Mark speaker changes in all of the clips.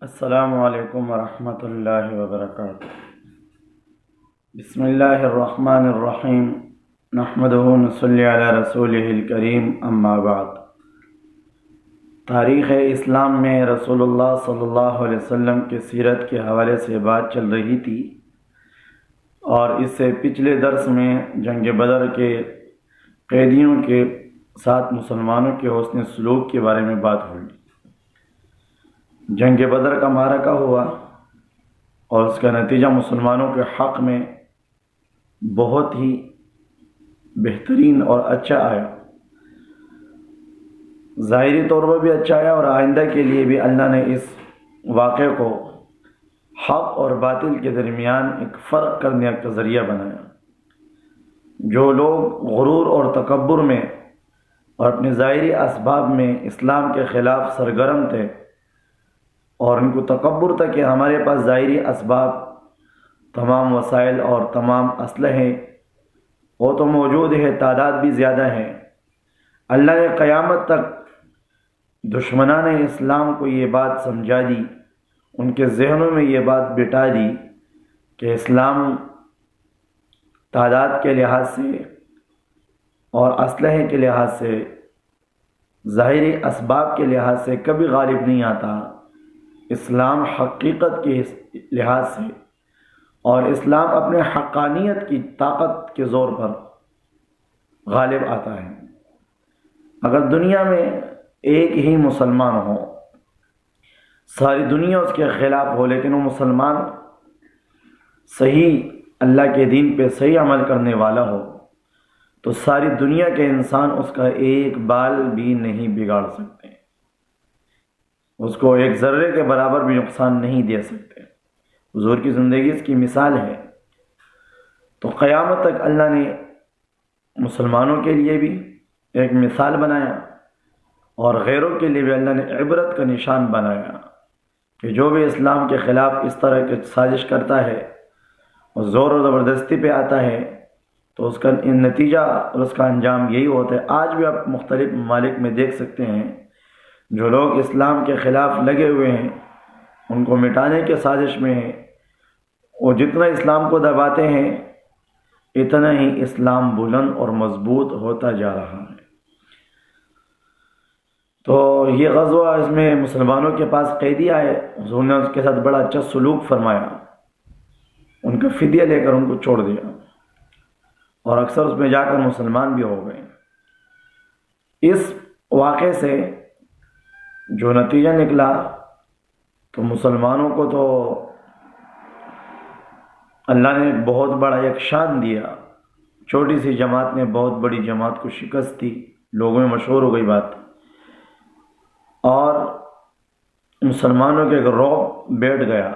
Speaker 1: السلام علیکم ورحمۃ اللہ وبرکاتہ۔ بسم اللہ الرحمن الرحیم، نحمدہ ونصلی علی رسولہ الکریم، اما بعد۔ تاریخ اسلام میں رسول اللہ صلی اللہ علیہ وسلم کی سیرت کے حوالے سے بات چل رہی تھی، اور اس سے پچھلے درس میں جنگ بدر کے قیدیوں کے ساتھ مسلمانوں کے حسن سلوک کے بارے میں بات ہوئی۔ جنگ بدر کا معرکہ ہوا اور اس کا نتیجہ مسلمانوں کے حق میں بہت ہی بہترین اور اچھا آیا، ظاہری طور پر بھی اچھا آیا، اور آئندہ کے لیے بھی اللہ نے اس واقعے کو حق اور باطل کے درمیان ایک فرق کرنے کا ذریعہ بنایا۔ جو لوگ غرور اور تکبر میں اور اپنے ظاہری اسباب میں اسلام کے خلاف سرگرم تھے، اور ان کو تکبر تھا کہ ہمارے پاس ظاہری اسباب، تمام وسائل اور تمام اسلحے وہ تو موجود ہے، تعداد بھی زیادہ ہے، اللہ نے قیامت تک دشمنان اسلام کو یہ بات سمجھا دی، ان کے ذہنوں میں یہ بات بٹھا دی کہ اسلام تعداد کے لحاظ سے اور اسلحے کے لحاظ سے، ظاہری اسباب کے لحاظ سے کبھی غالب نہیں آتا۔ اسلام حقیقت کے لحاظ سے اور اسلام اپنے حقانیت کی طاقت کے زور پر غالب آتا ہے۔ اگر دنیا میں ایک ہی مسلمان ہو، ساری دنیا اس کے خلاف ہو، لیکن وہ مسلمان صحیح اللہ کے دین پہ صحیح عمل کرنے والا ہو، تو ساری دنیا کے انسان اس کا ایک بال بھی نہیں بگاڑ سکتے، اس کو ایک ذرے کے برابر بھی نقصان نہیں دے سکتے۔ حضور کی زندگی اس کی مثال ہے۔ تو قیامت تک اللہ نے مسلمانوں کے لیے بھی ایک مثال بنایا، اور غیروں کے لیے بھی اللہ نے عبرت کا نشان بنایا کہ جو بھی اسلام کے خلاف اس طرح کی سازش کرتا ہے اور زور و زبردستی پہ آتا ہے، تو اس کا نتیجہ اور اس کا انجام یہی ہوتا ہے۔ آج بھی آپ مختلف ممالک میں دیکھ سکتے ہیں، جو لوگ اسلام کے خلاف لگے ہوئے ہیں، ان کو مٹانے کے سازش میں ہیں، وہ جتنا اسلام کو دباتے ہیں اتنا ہی اسلام بلند اور مضبوط ہوتا جا رہا ہے۔ تو یہ غزوہ، اس میں مسلمانوں کے پاس قیدی آئے، حضور نے اس کے ساتھ بڑا اچھا سلوک فرمایا، ان کا فدیہ لے کر ان کو چھوڑ دیا، اور اکثر اس میں جا کر مسلمان بھی ہو گئے۔ اس واقعے سے جو نتیجہ نکلا، تو مسلمانوں کو تو اللہ نے بہت بڑا ایک شان دیا۔ چھوٹی سی جماعت نے بہت بڑی جماعت کو شکست دی، لوگوں میں مشہور ہو گئی بات، اور مسلمانوں کے ایک رعب بیٹھ گیا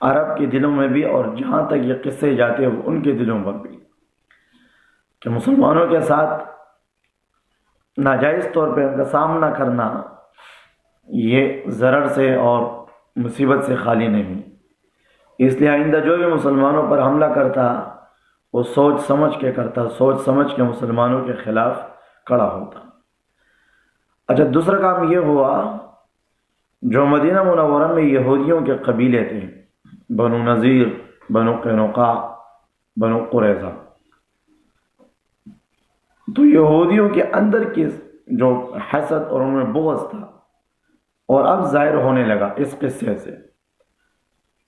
Speaker 1: عرب کے دلوں میں بھی، اور جہاں تک یہ قصے جاتے ہیں ان کے دلوں پر بھی، کہ مسلمانوں کے ساتھ ناجائز طور پہ ان کا سامنا کرنا یہ ضرر سے اور مصیبت سے خالی نہیں۔ اس لیے آئندہ جو بھی مسلمانوں پر حملہ کرتا وہ سوچ سمجھ کے کرتا، سوچ سمجھ کے مسلمانوں کے خلاف کھڑا ہوتا۔ اچھا، دوسرا کام یہ ہوا، جو مدینہ منورہ میں یہودیوں کے قبیلے تھے، بنو نذیر، بنو قینقاع، بنو قریظہ، تو یہودیوں کے اندر کی جو حسد اور ان میں بغض تھا، اور اب ظاہر ہونے لگا اس قصے سے،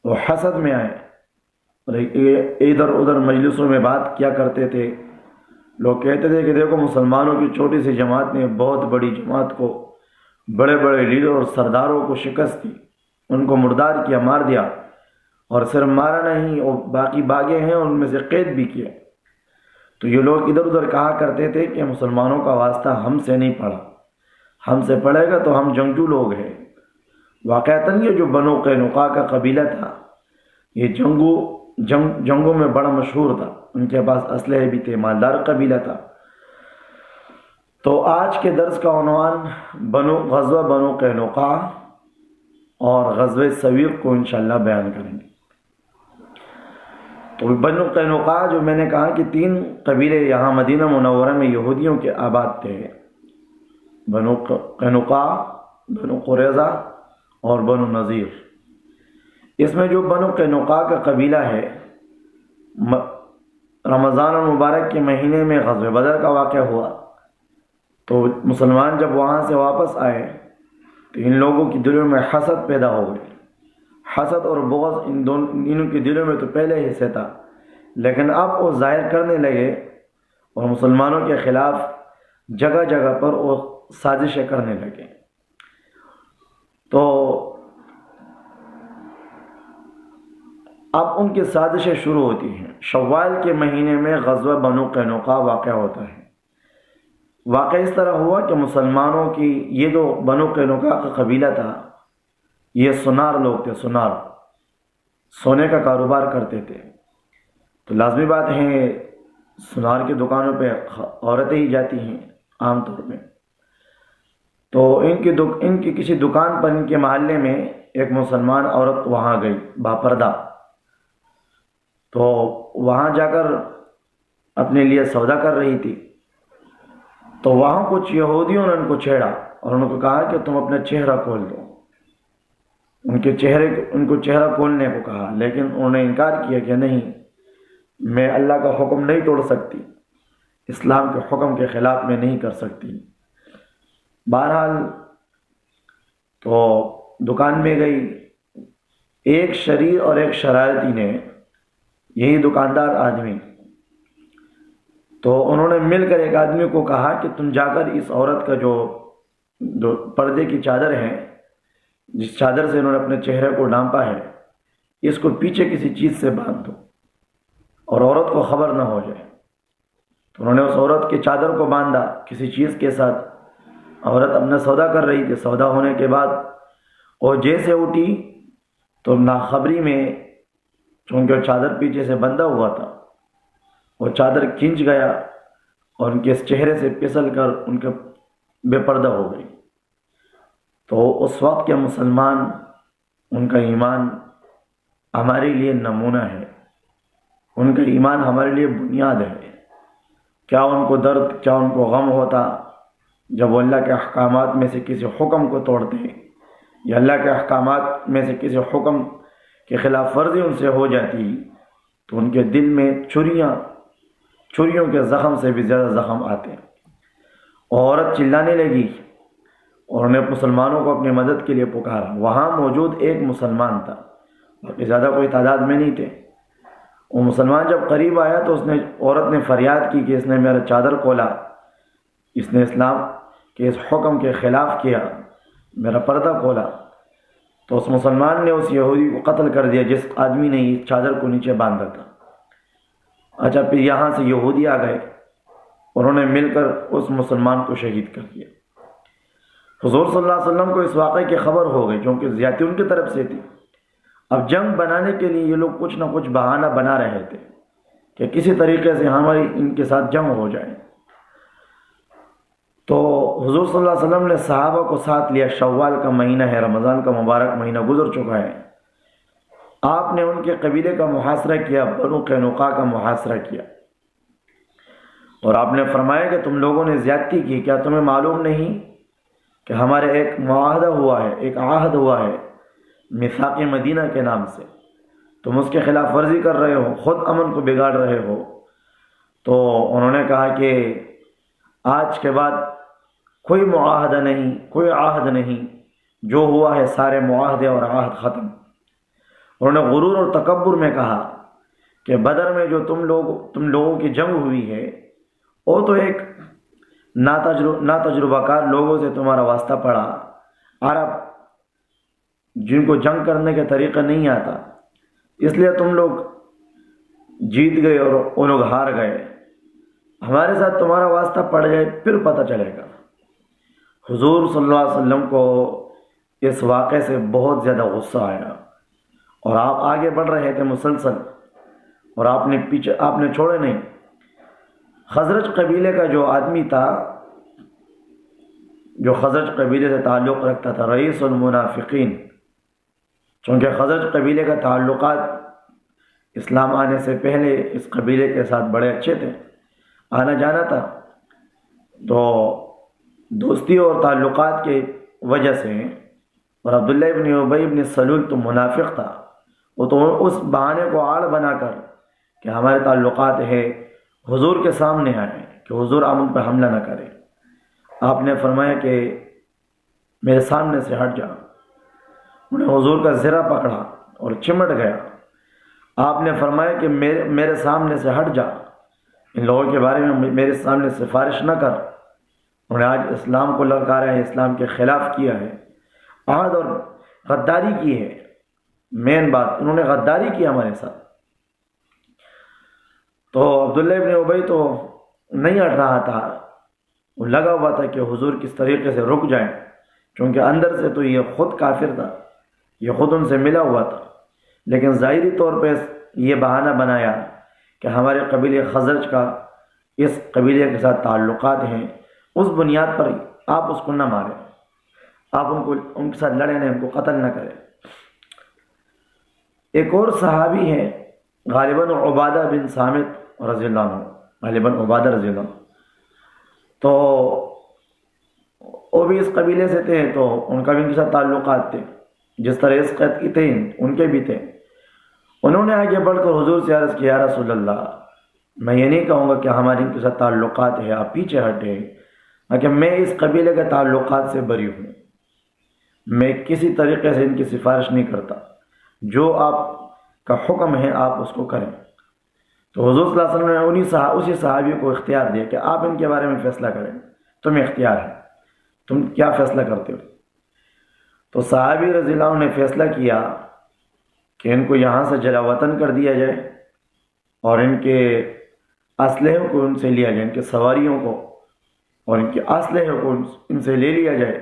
Speaker 1: وہ حسد میں آئے، اور ادھر ادھر مجلسوں میں بات کیا کرتے تھے۔ لوگ کہتے تھے کہ دیکھو، مسلمانوں کی چھوٹی سی جماعت نے بہت بڑی جماعت کو، بڑے بڑے لیڈر اور سرداروں کو شکست دی، ان کو مردار کیا، مار دیا، اور صرف مارا نہیں، اور باقی باغے ہیں، ان میں سے قید بھی کیا۔ تو یہ لوگ ادھر ادھر کہا کرتے تھے کہ مسلمانوں کا واسطہ ہم سے نہیں پڑا، ہم سے پڑے گا تو ہم جنگجو لوگ ہیں۔ واقعتاً یہ جو بنو قینقاع کا قبیلہ تھا، یہ جنگوں میں بڑا مشہور تھا، ان کے پاس اسلحے بھی تھے، مالدار قبیلہ تھا۔ تو آج کے درس کا عنوان غزوہ بنو قینقاع اور غزوہ سویق کو انشاءاللہ بیان کریں گے۔ تو بنو قینقاع، جو میں نے کہا کہ 3 قبیلے یہاں مدینہ منورہ میں یہودیوں کے آباد تھے، بنو قینقاع، بنو قریظہ اور بنو نذیر۔ اس میں جو بنو قینقاع کا قبیلہ ہے، رمضان المبارک کے مہینے میں غزوہ بدر کا واقعہ ہوا، تو مسلمان جب وہاں سے واپس آئے تو ان لوگوں کی دلوں میں حسد پیدا ہو گئی۔ حسد اور بغض انہوں کے دلوں میں تو پہلے ہی سے تھا، لیکن اب وہ ظاہر کرنے لگے اور مسلمانوں کے خلاف جگہ جگہ پر وہ سازشیں کرنے لگے۔ تو اب ان کی سازشیں شروع ہوتی ہیں۔ شوال کے مہینے میں غزوہ بنو قینقاع واقع ہوتا ہے۔ واقعہ اس طرح ہوا کہ مسلمانوں کی یہ جو بنو قینقاع کا قبیلہ تھا، یہ سونار لوگ تھے، سونار، سونے کا کاروبار کرتے تھے۔ تو لازمی بات ہے سونار کی دکانوں پہ عورتیں ہی جاتی ہیں عام طور پہ۔ تو ان کی کسی دکان پر، ان کے محلے میں ایک مسلمان عورت وہاں گئی باپردہ، تو وہاں جا کر اپنے لیے سودا کر رہی تھی۔ تو وہاں کچھ یہودیوں نے ان کو چھیڑا اور ان کو کہا کہ تم اپنا چہرہ کھول دو۔ ان کو چہرہ کھولنے کو کہا، لیکن انہوں نے انکار کیا کہ نہیں، میں اللہ کا حکم نہیں توڑ سکتی، اسلام کے حکم کے خلاف میں نہیں کر سکتی۔ بہرحال تو دکان میں گئی، ایک شریر اور ایک شرارتی نے، یہی دکاندار آدمی، تو انہوں نے مل کر ایک آدمی کو کہا کہ تم جا کر اس عورت کا جو پردے کی چادر ہے، جس چادر سے انہوں نے اپنے چہرے کو ڈھانپا ہے، اس کو پیچھے کسی چیز سے باندھ دو اور عورت کو خبر نہ ہو جائے۔ تو انہوں نے اس عورت کی چادر کو باندھا کسی چیز کے ساتھ۔ عورت اپنا سودا کر رہی تھی، سودا ہونے کے بعد وہ جیسے اٹھی تو ناخبری میں، چونکہ چادر پیچھے سے بندھا ہوا تھا، وہ چادر کھنچ گیا اور ان کے چہرے سے پھسل کر ان کے بے پردہ ہو گئی۔ تو اس وقت کے مسلمان، ان کا ایمان ہمارے لیے نمونہ ہے، ان کا ایمان ہمارے لیے بنیاد ہے۔ کیا ان کو درد، کیا ان کو غم ہوتا جب وہ اللہ کے احکامات میں سے کسی حکم کو توڑتے ہیں، یا اللہ کے احکامات میں سے کسی حکم کی خلاف ورزی ان سے ہو جاتی، تو ان کے دل میں چھریوں کے زخم سے بھی زیادہ زخم آتے۔ عورت چلانے لگی اور انہیں مسلمانوں کو اپنی مدد کے لیے پکارا۔ وہاں موجود ایک مسلمان تھا، باقی زیادہ کوئی تعداد میں نہیں تھے۔ وہ مسلمان جب قریب آیا تو عورت نے فریاد کی کہ اس نے میرا چادر کھولا، اس نے اسلام کے اس حکم کے خلاف کیا، میرا پردہ کھولا۔ تو اس مسلمان نے اس یہودی کو قتل کر دیا جس آدمی نے اس چادر کو نیچے باندھا تھا۔ اچھا، پھر یہاں سے یہودی آ گئے، انہوں نے مل کر اس مسلمان کو شہید کر دیا۔ حضور صلی اللہ علیہ وسلم کو اس واقعے کی خبر ہو گئی، کیونکہ زیادتی ان کی طرف سے تھی۔ اب جنگ بنانے کے لیے یہ لوگ کچھ نہ کچھ بہانہ بنا رہے تھے کہ کسی طریقے سے ہماری ان کے ساتھ جنگ ہو جائے۔ تو حضور صلی اللہ علیہ وسلم نے صحابہ کو ساتھ لیا۔ شوال کا مہینہ ہے، رمضان کا مبارک مہینہ گزر چکا ہے۔ آپ نے ان کے قبیلے کا محاصرہ کیا، بنو قینقاع کا محاصرہ کیا، اور آپ نے فرمایا کہ تم لوگوں نے زیادتی کی، کیا تمہیں معلوم نہیں کہ ہمارے ایک معاہدہ ہوا ہے، ایک عہد ہوا ہے میثاق مدینہ کے نام سے، تم اس کے خلاف ورزی کر رہے ہو، خود امن کو بگاڑ رہے ہو۔ تو انہوں نے کہا کہ آج کے بعد کوئی معاہدہ نہیں، کوئی عہد نہیں، جو ہوا ہے سارے معاہدے اور عہد ختم۔ انہوں نے غرور اور تکبر میں کہا کہ بدر میں جو تم لوگوں کی جنگ ہوئی ہے، وہ تو ایک ناتجربہ کار لوگوں سے تمہارا واسطہ پڑا، عرب جن کو جنگ کرنے کا طریقہ نہیں آتا، اس لیے تم لوگ جیت گئے اور وہ لوگ ہار گئے۔ ہمارے ساتھ تمہارا واسطہ پڑ جائے پھر پتہ چلے گا۔ حضور صلی اللہ علیہ وسلم کو اس واقعے سے بہت زیادہ غصہ آیا، اور آپ آگے بڑھ رہے تھے مسلسل، اور آپ نے چھوڑے نہیں۔ خزرج قبیلے کا جو آدمی تھا، جو خزرج قبیلے سے تعلق رکھتا تھا، رئیس المنافقین، چونکہ خزرج قبیلے کا تعلقات اسلام آنے سے پہلے اس قبیلے کے ساتھ بڑے اچھے تھے، آنا جانا تھا، تو دوستی اور تعلقات کی وجہ سے اور عبداللہ ابن ابی ابن سلول تو منافق تھا، وہ تو اس بہانے کو آڑ بنا کر کہ ہمارے تعلقات ہے حضور کے سامنے آئے کہ حضور آپ ان پر حملہ نہ کریں۔ آپ نے فرمایا کہ میرے سامنے سے ہٹ جا۔ انہیں حضور کا زرہ پکڑا اور چمٹ گیا۔ آپ نے فرمایا کہ میرے سامنے سے ہٹ جا، ان لوگوں کے بارے میں میرے سامنے سفارش نہ کر۔ انہوں نے آج اسلام کو للکارا ہے، اسلام کے خلاف کیا ہے، عہد اور غداری کی ہے۔ مین بات، انہوں نے غداری کی ہمارے ساتھ۔ تو عبداللہ ابن ابی تو نہیں ہٹ رہا تھا، وہ لگا ہوا تھا کہ حضور کس طریقے سے رک جائیں، کیونکہ اندر سے تو یہ خود کافر تھا، یہ خود ان سے ملا ہوا تھا، لیکن ظاہری طور پہ یہ بہانہ بنایا کہ ہمارے قبیلے خزرج کا اس قبیلے کے ساتھ تعلقات ہیں، اس بنیاد پر آپ اس کو نہ ماریں، آپ ان کے ساتھ لڑیں نہیں، ان کو قتل نہ کریں۔ ایک اور صحابی ہے غالباً عبادہ بن صامت رضی اللہ عنہ، غالباً عبادہ رضی اللہ عنہ، تو وہ بھی اس قبیلے سے تھے، تو ان کا بھی ان کے ساتھ تعلقات تھے، جس طرح اس قید کی تھے ان کے بھی تھے۔ انہوں نے آگے بڑھ کر حضور سے عرض کیا، یا رسول اللہ، میں یہ نہیں کہوں گا کہ ہماری ان کے ساتھ تعلقات ہے، آپ پیچھے ہٹے، لیکن میں اس قبیلے کے تعلقات سے بری ہوں، میں کسی طریقے سے ان کی سفارش نہیں کرتا، جو آپ کا حکم ہے آپ اس کو کریں۔ تو حضور صلی اللہ علیہ وسلم نے اسی صحابی کو اختیار دیا کہ آپ ان کے بارے میں فیصلہ کریں، تمہیں اختیار ہے، تم کیا فیصلہ کرتے ہو۔ تو صحابی رضی اللہ عنہ نے فیصلہ کیا کہ ان کو یہاں سے جلا وطن کر دیا جائے اور ان کے اسلحوں کو ان سے لیا جائے، ان کے سواریوں کو اور ان کے اسلحوں کو ان سے لے لیا جائے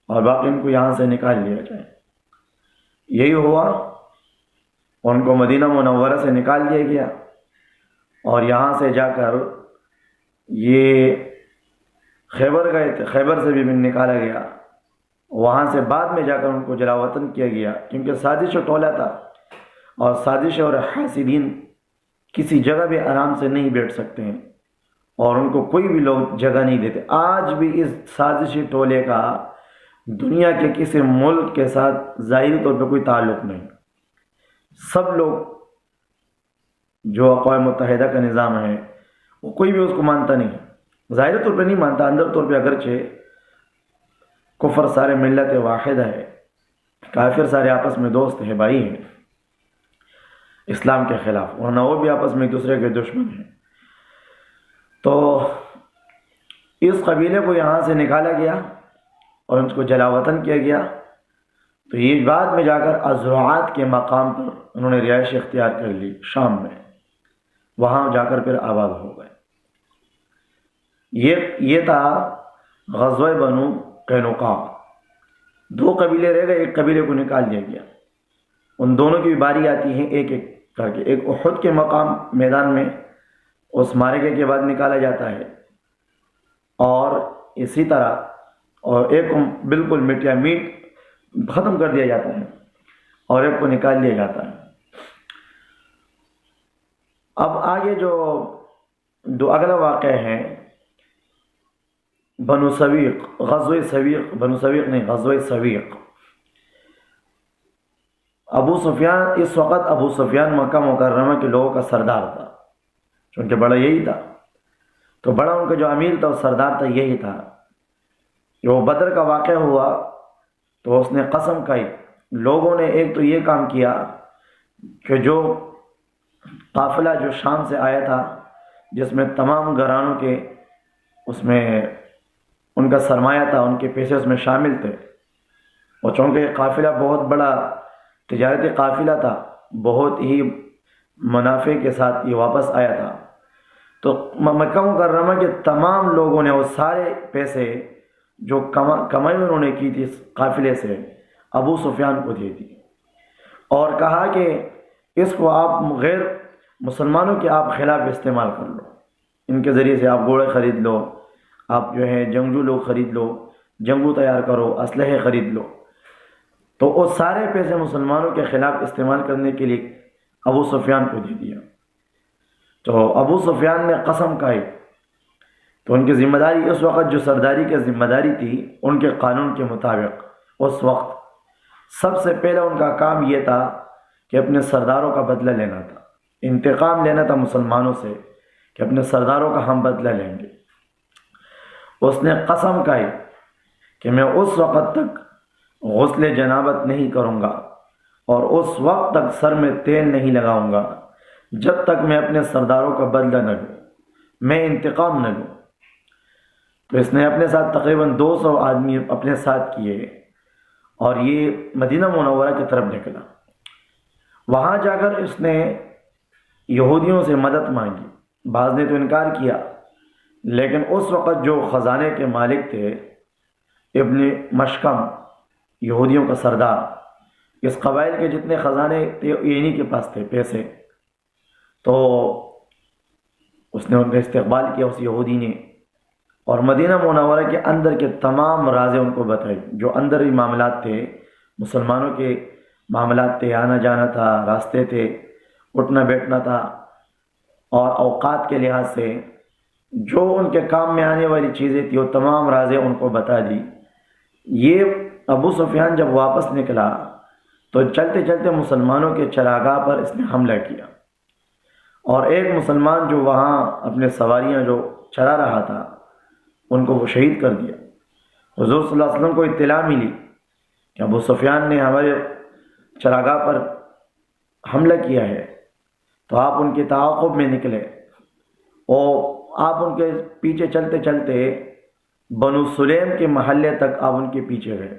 Speaker 1: اور باقی ان کو یہاں سے نکال لیا جائے۔ یہی ہوا، ان کو مدینہ منورہ سے نکال دیا گیا اور یہاں سے جا کر یہ خیبر گئے تھے، خیبر سے بھی نکالا گیا، وہاں سے بعد میں جا کر ان کو جلا وطن کیا گیا، کیونکہ سازش و ٹولہ تھا، اور سازش اور حاسدین کسی جگہ بھی آرام سے نہیں بیٹھ سکتے ہیں اور ان کو کوئی بھی لوگ جگہ نہیں دیتے۔ آج بھی اس سازشی ٹولے کا دنیا کے کسی ملک کے ساتھ ظاہری طور پہ کوئی تعلق نہیں۔ سب لوگ جو اقوام متحدہ کا نظام ہے وہ کوئی بھی اس کو مانتا نہیں، ظاہری طور پہ نہیں مانتا، اندر طور پہ اگرچہ کفر سارے ملت واحد ہے، کافر سارے آپس میں دوست ہیں، بھائی ہیں اسلام کے خلاف، ورنہ وہ بھی آپس میں ایک دوسرے کے دشمن ہیں۔ تو اس قبیلے کو یہاں سے نکالا گیا اور ان کو جلا وطن کیا گیا۔ تو یہ بعد میں جا کر ازرعات کے مقام پر انہوں نے رہائش اختیار کر لی شام میں، وہاں جا کر پھر آباد ہو گئے۔ یہ تھا غزوہ بنو قینقاع۔ دو قبیلے رہ گئے، ایک قبیلے کو نکال دیا گیا۔ ان دونوں کی بھی باری آتی ہے ایک ایک کر کے، ایک احد کے مقام میدان میں اس معرکے کے بعد نکالا جاتا ہے، اور اسی طرح اور ایک کو بالکل میٹ ختم کر دیا جاتا ہے اور ایک کو نکال دیا جاتا ہے۔ اب آگے جو اگلا واقعہ ہے بنو سویق، غزوہ سویق، بنو سویق نہیں، غزوہ سویق۔ ابو سفیان، اس وقت ابو سفیان مکہ مکرمہ کے لوگوں کا سردار تھا، چونکہ بڑا یہی تھا، تو بڑا ان کا جو امیر تھا، سردار تھا، یہی تھا۔ جو بدر کا واقعہ ہوا تو اس نے قسم کھائی، لوگوں نے ایک تو یہ کام کیا کہ جو قافلہ جو شام سے آیا تھا، جس میں تمام گھرانوں کے اس میں ان کا سرمایہ تھا، ان کے پیسے اس میں شامل تھے، اور چونکہ یہ قافلہ بہت بڑا تجارتی قافلہ تھا، بہت ہی منافع کے ساتھ یہ واپس آیا تھا، تو مکہ مکرمہ کے تمام لوگوں نے وہ سارے پیسے جو کمائی انہوں نے کی تھی اس قافلے سے ابو سفیان کو دے دی، اور کہا کہ اس کو آپ غیر مسلمانوں کے آپ خلاف استعمال کر لو، ان کے ذریعے سے آپ گھوڑے خرید لو، آپ جو ہے جنگجو لوگ خرید لو، جنگجو تیار کرو، اسلحے خرید لو۔ تو وہ سارے پیسے مسلمانوں کے خلاف استعمال کرنے کے لیے ابو سفیان کو دے دیا۔ تو ابو سفیان نے قسم کھائی، تو ان کی ذمہ داری اس وقت جو سرداری کی ذمہ داری تھی، ان کے قانون کے مطابق اس وقت سب سے پہلا ان کا کام یہ تھا کہ اپنے سرداروں کا بدلہ لینا تھا، انتقام لینا تھا مسلمانوں سے کہ اپنے سرداروں کا ہم بدلہ لیں گے۔ اس نے قسم کھائی کہ میں اس وقت تک غسل جنابت نہیں کروں گا اور اس وقت تک سر میں تیل نہیں لگاؤں گا جب تک میں اپنے سرداروں کا بدلہ نہ لوں، میں انتقام نہ لوں۔ تو اس نے اپنے ساتھ تقریباً 200 آدمی اپنے ساتھ کیے اور یہ مدینہ منورہ کی طرف نکلا۔ وہاں جا کر اس نے یہودیوں سے مدد مانگی، بعض نے تو انکار کیا، لیکن اس وقت جو خزانے کے مالک تھے ابن مشکم، یہودیوں کا سردار، اس قبائل کے جتنے خزانے تھے انہی کے پاس تھے پیسے، تو اس نے ان کا استقبال کیا اس یہودی نے، اور مدینہ منورہ کے اندر کے تمام رازیں ان کو بتائی، جو اندر ہی معاملات تھے، مسلمانوں کے معاملات تھے، آنا جانا تھا، راستے تھے، اٹھنا بیٹھنا تھا، اور اوقات کے لحاظ سے جو ان کے کام میں آنے والی چیزیں تھیں وہ تمام رازیں ان کو بتا دی۔ یہ ابو سفیان جب واپس نکلا تو چلتے چلتے مسلمانوں کے چراگاہ پر اس نے حملہ کیا، اور ایک مسلمان جو وہاں اپنے سواریاں جو چرا رہا تھا ان کو وہ شہید کر دیا۔ حضور صلی اللہ علیہ وسلم کو اطلاع ملی کہ ابو سفیان نے ہمارے چراگاہ پر حملہ کیا ہے، تو آپ ان کے تعاقب میں نکلے اور آپ ان کے پیچھے چلتے چلتے بنو سلیم کے محلے تک آپ ان کے پیچھے گئے۔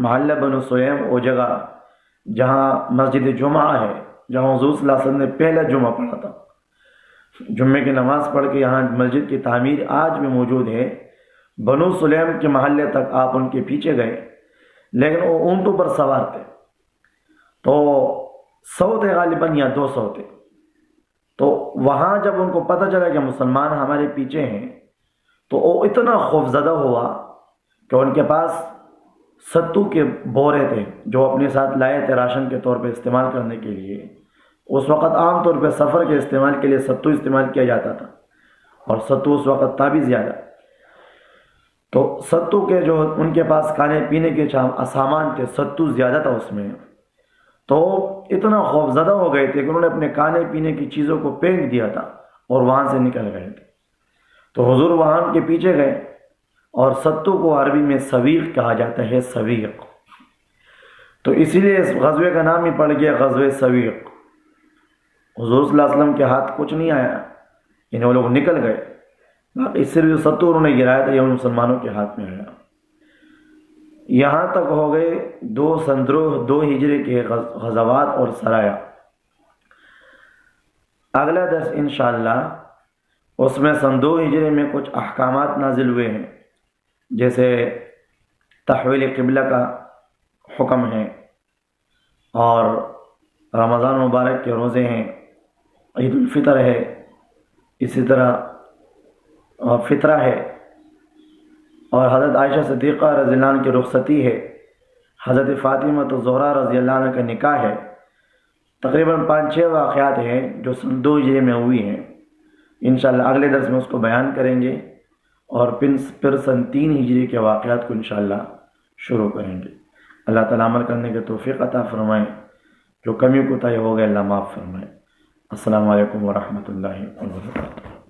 Speaker 1: محلہ بنو سلیم وہ جگہ جہاں مسجد جمعہ ہے، جہاں حضور صلی اللہ علیہ وسلم نے پہلا جمعہ پڑھا تھا، جمعے کی نماز پڑھ کے یہاں مسجد کی تعمیر آج بھی موجود ہے۔ بنو سلیم کے محلے تک آپ ان کے پیچھے گئے، لیکن وہ اونٹوں پر سوار تھے، تو 100 تھے غالباً یا 200 تھے۔ تو وہاں جب ان کو پتہ چلا کہ مسلمان ہمارے پیچھے ہیں تو وہ اتنا خوفزدہ ہوا کہ ان کے پاس ستو کے بورے تھے جو اپنے ساتھ لائے تھے راشن کے طور پہ استعمال کرنے کے لیے۔ اس وقت عام طور پہ سفر کے استعمال کے لیے ستو استعمال کیا جاتا تھا، اور ستو اس وقت تھا بھی زیادہ، تو ستو کے جو ان کے پاس کھانے پینے کے سامان تھے، ستو زیادہ تھا اس میں، تو اتنا خوفزدہ ہو گئے تھے کہ انہوں نے اپنے کھانے پینے کی چیزوں کو پھینک دیا تھا اور وہاں سے نکل گئے تھے۔ تو حضور وہاں ان کے پیچھے گئے، اور ستو کو عربی میں سویق کہا جاتا ہے، سویق، تو اسی لیے اس غزوے کا نام ہی پڑ گیا غزوہ سویق۔ حضور صلی اللہ علیہ وسلم کے ہاتھ کچھ نہیں آیا، انہیں وہ لوگ نکل گئے، باقی صرف جو ستو انہوں نے گرایا تھا یہ ان مسلمانوں کے ہاتھ میں آیا۔ یہاں تک ہو گئے 2 ہجری کے غزوات اور سرایا۔ اگلا درس انشاءاللہ اس میں 2 ہجری میں کچھ احکامات نازل ہوئے ہیں، جیسے تحویل قبلہ کا حکم ہے، اور رمضان مبارک کے روزے ہیں، عید الفطر ہے، اسی طرح فطرہ ہے، اور حضرت عائشہ صدیقہ رضی اللہ عنہ کی رخصتی ہے، حضرت فاطمہ الزہرا رضی اللہ عنہ کا نکاح ہے۔ تقریباً 5-6 واقعات ہیں جو 2 ہجری میں ہوئی ہیں۔ انشاءاللہ اگلے درس میں اس کو بیان کریں گے، اور پھر 3 ہجری کے واقعات کو انشاءاللہ شروع کریں گے۔ اللہ تعالیٰ عمل کرنے کے توفیق عطا فرمائیں، جو کمی کوتاہی ہو گئے اللہ معاف فرمائیں۔ السلام علیکم ورحمۃ اللہ وبرکاتہ۔